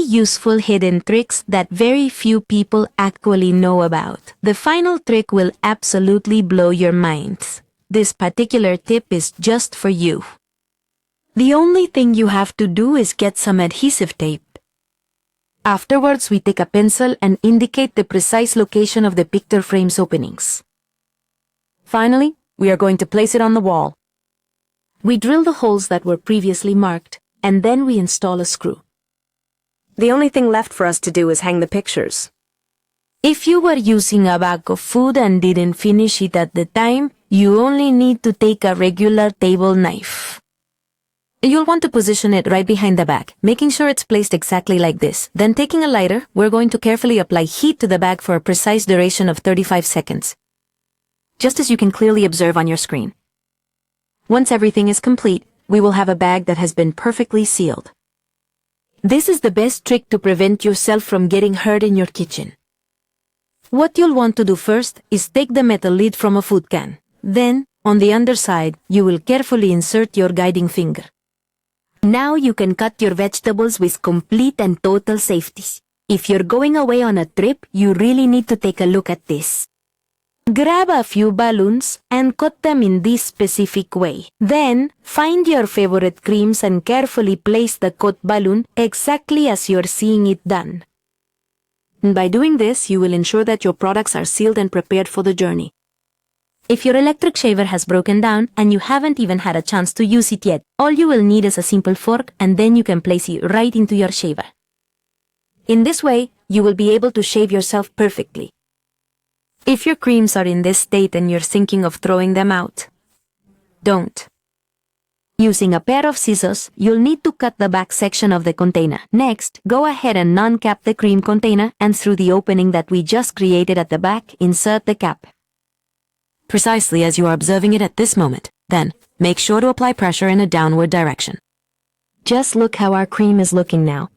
useful hidden tricks that very few people actually know about. The final trick will absolutely blow your minds. This particular tip is just for you. The only thing you have to do is get some adhesive tape. Afterwards, we take a pencil and indicate the precise location of the picture frame's openings. Finally, we are going to place it on the wall. We drill the holes that were previously marked, and then we install a screw. The only thing left for us to do is hang the pictures. If you were using a bag of food and didn't finish it at the time, you only need to take a regular table knife. You'll want to position it right behind the bag, making sure it's placed exactly like this. Then taking a lighter, we're going to carefully apply heat to the bag for a precise duration of 35 seconds. Just as you can clearly observe on your screen. Once everything is complete, we will have a bag that has been perfectly sealed. This is the best trick to prevent yourself from getting hurt in your kitchen. What you'll want to do first is take the metal lid from a food can. Then, on the underside, you will carefully insert your guiding finger. Now you can cut your vegetables with complete and total safety. If you're going away on a trip, you really need to take a look at this. Grab a few balloons and cut them in this specific way. Then, find your favorite creams and carefully place the cut balloon exactly as you're seeing it done. By doing this, you will ensure that your products are sealed and prepared for the journey. If your electric shaver has broken down and you haven't even had a chance to use it yet, all you will need is a simple fork and then you can place it right into your shaver. In this way, you will be able to shave yourself perfectly. If your creams are in this state and you're thinking of throwing them out, don't. Using a pair of scissors, you'll need to cut the back section of the container. Next, go ahead and non-cap the cream container and through the opening that we just created at the back, insert the cap. Precisely as you are observing it at this moment. Then, make sure to apply pressure in a downward direction. Just look how our cream is looking now.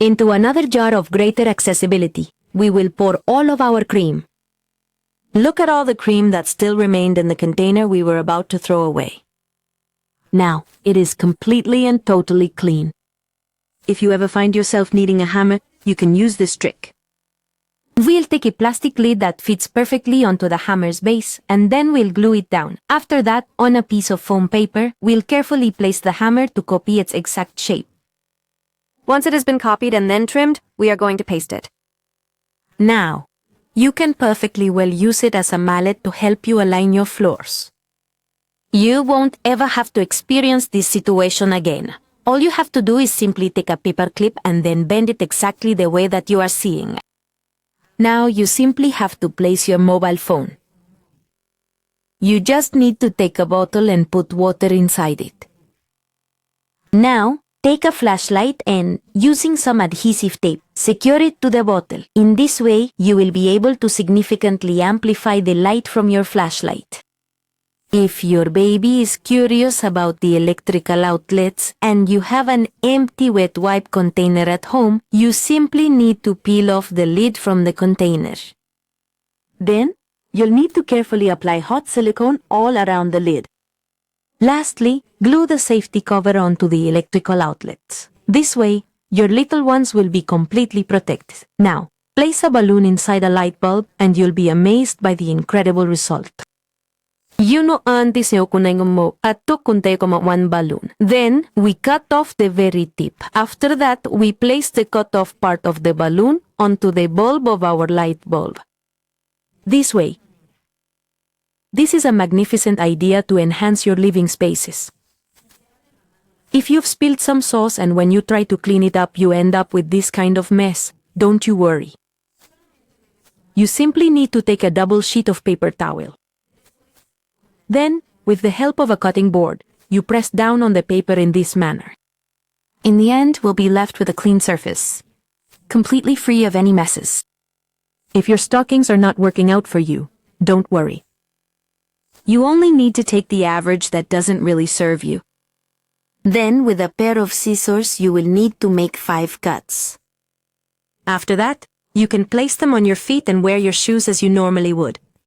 Into another jar of greater accessibility, we will pour all of our cream. Look at all the cream that still remained in the container we were about to throw away. Now, it is completely and totally clean. If you ever find yourself needing a hammer, you can use this trick. We'll take a plastic lid that fits perfectly onto the hammer's base, and then we'll glue it down. After that, on a piece of foam paper, we'll carefully place the hammer to copy its exact shape. Once it has been copied and then trimmed, we are going to paste it. Now, you can perfectly well use it as a mallet to help you align your floors. You won't ever have to experience this situation again. All you have to do is simply take a paper clip and then bend it exactly the way that you are seeing. Now you simply have to place your mobile phone. You just need to take a bottle and put water inside it. Now, take a flashlight and, using some adhesive tape, secure it to the bottle. In this way, you will be able to significantly amplify the light from your flashlight. If your baby is curious about the electrical outlets and you have an empty wet wipe container at home, you simply need to peel off the lid from the container. Then, you'll need to carefully apply hot silicone all around the lid. Lastly, glue the safety cover onto the electrical outlets. This way, your little ones will be completely protected. Now, place a balloon inside a light bulb and you'll be amazed by the incredible result. You know antes mo ato kuntay ko one balloon. Then, we cut off the very tip. After that, we place the cut off part of the balloon onto the bulb of our light bulb. This way. This is a magnificent idea to enhance your living spaces. If you've spilled some sauce and when you try to clean it up you end up with this kind of mess, don't you worry. You simply need to take a double sheet of paper towel. Then, with the help of a cutting board, you press down on the paper in this manner. In the end, we'll be left with a clean surface, completely free of any messes. If your stockings are not working out for you, don't worry. You only need to take the average that doesn't really serve you. Then, with a pair of scissors, you will need to make 5 cuts. After that, you can place them on your feet and wear your shoes as you normally would.